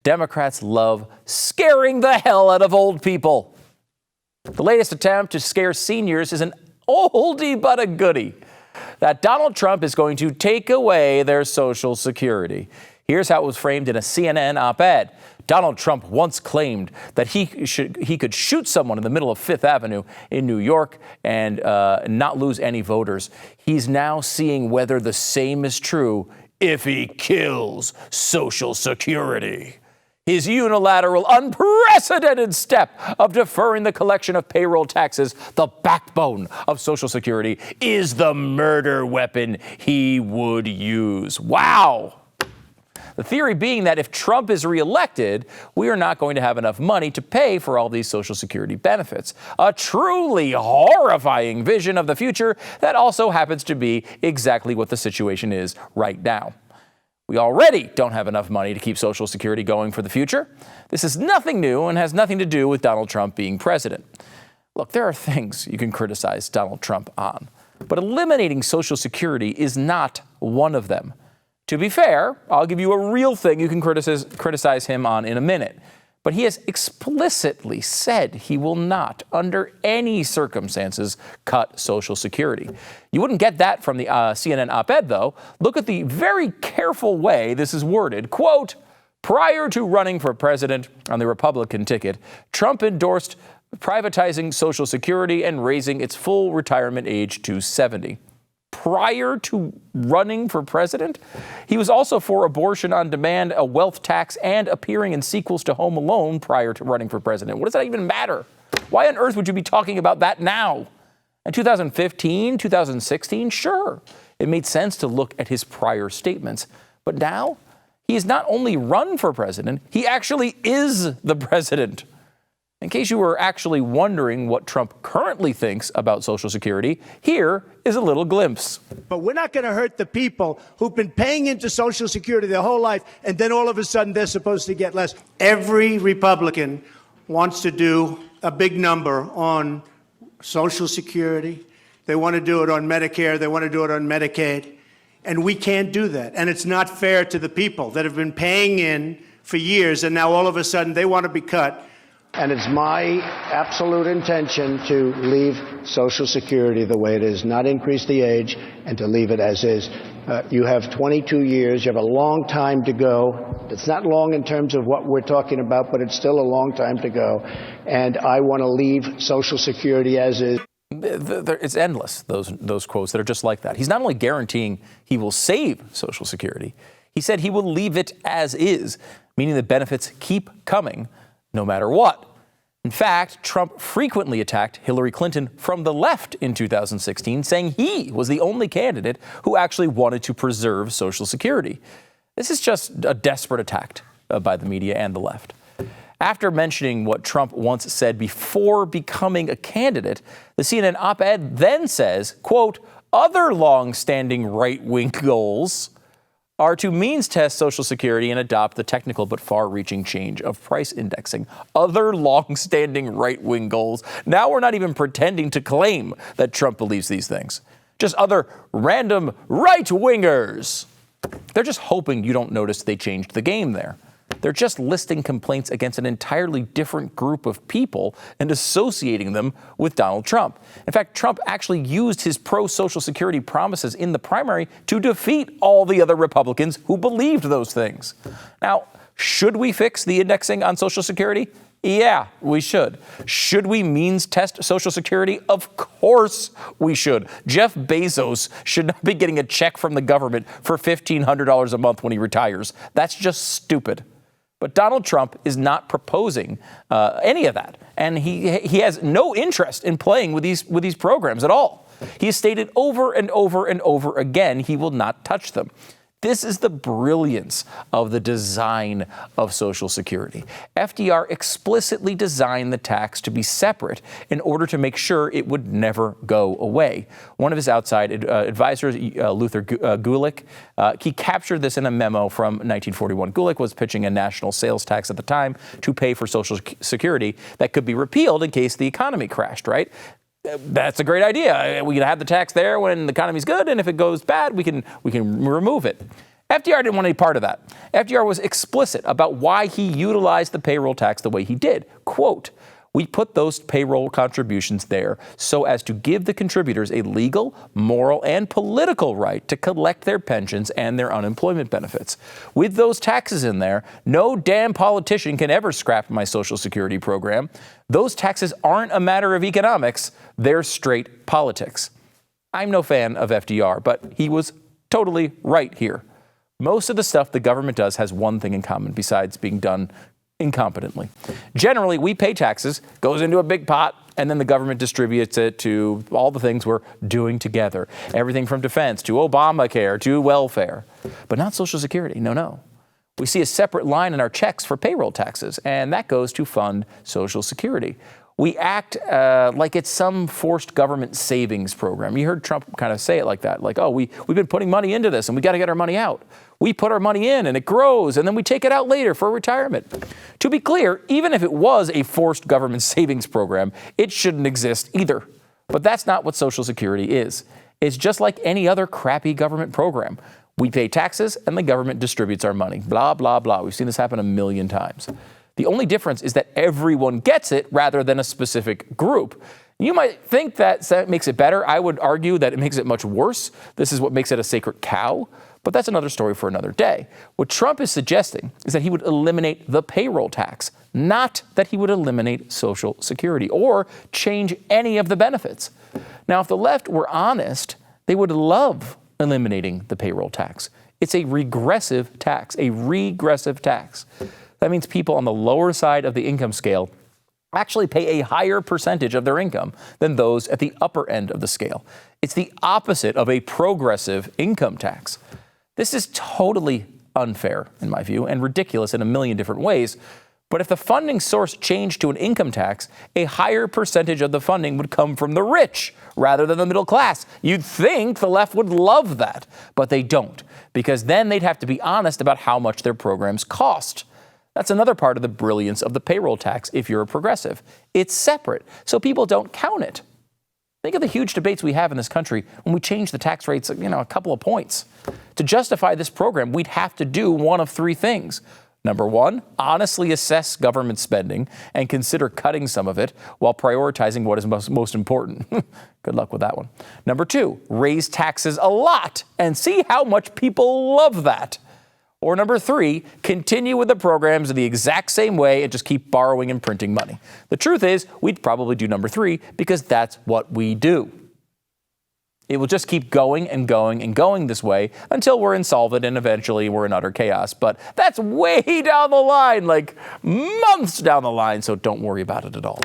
Democrats love scaring the hell out of old people. The latest attempt to scare seniors is an oldie but a goodie. That Donald Trump is going to take away their Social Security. Here's how it was framed in a CNN op-ed. Donald Trump once claimed that he could shoot someone in the middle of Fifth Avenue in New York and not lose any voters. He's now seeing whether the same is true if he kills Social Security. His unilateral, unprecedented step of deferring the collection of payroll taxes, the backbone of Social Security, is the murder weapon he would use. Wow! The theory being that if Trump is reelected, we are not going to have enough money to pay for all these Social Security benefits. A truly horrifying vision of the future that also happens to be exactly what the situation is right now. We already don't have enough money to keep Social Security going for the future. This is nothing new and has nothing to do with Donald Trump being president. Look, there are things you can criticize Donald Trump on, but eliminating Social Security is not one of them. To be fair, I'll give you a real thing you can criticize him on in a minute. But he has explicitly said he will not, under any circumstances, cut Social Security. You wouldn't get that from the CNN op-ed, though. Look at the very careful way this is worded. Quote, prior to running for president on the Republican ticket, Trump endorsed privatizing Social Security and raising its full retirement age to 70. Prior to running for president, he was also for abortion on demand, a wealth tax, and appearing in sequels to Home Alone prior to running for president. What does that even matter? Why on earth would you be talking about that now? In 2015, 2016, sure, it made sense to look at his prior statements. But now, he has not only run for president, he actually is the president. In case you were actually wondering what Trump currently thinks about Social Security, here is a little glimpse. But we're not going to hurt the people who've been paying into Social Security their whole life, and then all of a sudden they're supposed to get less. Every Republican wants to do a big number on Social Security. They want to do it on Medicare. They want to do it on Medicaid. And we can't do that. And it's not fair to the people that have been paying in for years, and now all of a sudden they want to be cut. And it's my absolute intention to leave Social Security the way it is, not increase the age, and to leave it as is. You have 22 years. You have a long time to go. It's not long in terms of what we're talking about, but it's still a long time to go. And I want to leave Social Security as is. It's endless, those quotes that are just like that. He's not only guaranteeing he will save Social Security, he said he will leave it as is, meaning the benefits keep coming no matter what. In fact, Trump frequently attacked Hillary Clinton from the left in 2016, saying he was the only candidate who actually wanted to preserve Social Security. This is just a desperate attack by the media and the left. After mentioning what Trump once said before becoming a candidate, the CNN op-ed then says, quote, other long-standing right-wing goals are to means test Social Security and adopt the technical but far-reaching change of price indexing. Other long-standing right-wing goals. Now we're not even pretending to claim that Trump believes these things. Just other random right-wingers. They're just hoping you don't notice they changed the game there. They're just listing complaints against an entirely different group of people and associating them with Donald Trump. In fact, Trump actually used his pro-Social Security promises in the primary to defeat all the other Republicans who believed those things. Now, should we fix the indexing on Social Security? Yeah, we should. Should we means test Social Security? Of course we should. Jeff Bezos should not be getting a check from the government for $1,500 a month when he retires. That's just stupid. But Donald Trump is not proposing any of that, and he has no interest in playing with these programs at all. He has stated over and over and over again he will not touch them. This is the brilliance of the design of Social Security. FDR explicitly designed the tax to be separate in order to make sure it would never go away. One of his outside advisors, Luther Gulick, he captured this in a memo from 1941. Gulick was pitching a national sales tax at the time to pay for Social Security that could be repealed in case the economy crashed, right? That's a great idea. We can have the tax there when the economy's good, and if it goes bad, we can remove it. FDR didn't want any part of that. FDR was explicit about why he utilized the payroll tax the way he did. Quote, "We put those payroll contributions there so as to give the contributors a legal, moral, and political right to collect their pensions and their unemployment benefits. With those taxes in there, no damn politician can ever scrap my Social Security program. Those taxes aren't a matter of economics, they're straight politics." I'm no fan of FDR, but he was totally right here. Most of the stuff the government does has one thing in common besides being done incompetently. Generally, we pay taxes, goes into a big pot, and then the government distributes it to all the things we're doing together. Everything from defense to Obamacare to welfare. But not Social Security. No. We see a separate line in our checks for payroll taxes, and that goes to fund Social Security. We act like it's some forced government savings program. You heard Trump kind of say it like that, like, oh, we've been putting money into this and we got to get our money out. We put our money in and it grows and then we take it out later for retirement. To be clear, even if it was a forced government savings program, it shouldn't exist either. But that's not what Social Security is. It's just like any other crappy government program. We pay taxes and the government distributes our money. Blah, blah, blah. We've seen this happen a million times. The only difference is that everyone gets it rather than a specific group. You might think that makes it better. I would argue that it makes it much worse. This is what makes it a sacred cow. But that's another story for another day. What Trump is suggesting is that he would eliminate the payroll tax, not that he would eliminate Social Security or change any of the benefits. Now, if the left were honest, they would love eliminating the payroll tax. It's a regressive tax, That means people on the lower side of the income scale actually pay a higher percentage of their income than those at the upper end of the scale. It's the opposite of a progressive income tax. This is totally unfair, in my view, and ridiculous in a million different ways. But if the funding source changed to an income tax, a higher percentage of the funding would come from the rich rather than the middle class. You'd think the left would love that, but they don't, because then they'd have to be honest about how much their programs cost. That's another part of the brilliance of the payroll tax if you're a progressive. It's separate, so people don't count it. Think of the huge debates we have in this country when we change the tax rates, a couple of points. To justify this program, we'd have to do one of three things. Number one, honestly assess government spending and consider cutting some of it while prioritizing what is most important. Good luck with that one. Number two, raise taxes a lot and see how much people love that. Or number three, continue with the programs in the exact same way and just keep borrowing and printing money. The truth is, we'd probably do number three because that's what we do. It will just keep going and going and going this way until we're insolvent and eventually we're in utter chaos. But that's way down the line, like months down the line, so don't worry about it at all.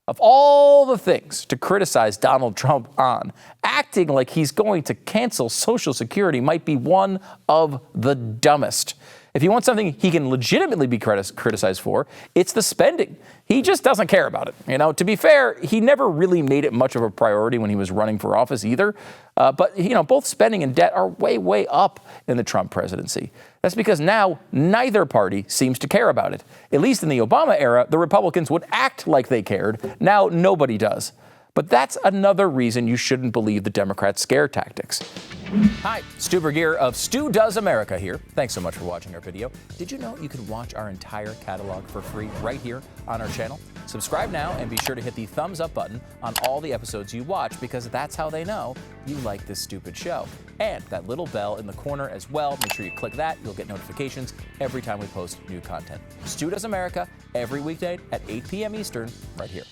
Of all the things to criticize Donald Trump on, acting like he's going to cancel Social Security might be one of the dumbest. If you want something he can legitimately be criticized for, it's the spending. He just doesn't care about it. To be fair, he never really made it much of a priority when he was running for office either. But both spending and debt are way, way up in the Trump presidency. That's because now neither party seems to care about it. At least in the Obama era, the Republicans would act like they cared. Now nobody does. But that's another reason you shouldn't believe the Democrats' scare tactics. Hi, Stu Bergier of Stu Does America here. Thanks so much for watching our video. Did you know you can watch our entire catalog for free right here on our channel? Subscribe now and be sure to hit the thumbs up button on all the episodes you watch, because that's how they know you like this stupid show. And that little bell in the corner as well. Make sure you click that. You'll get notifications every time we post new content. Stu Does America every weekday at 8 p.m. Eastern right here.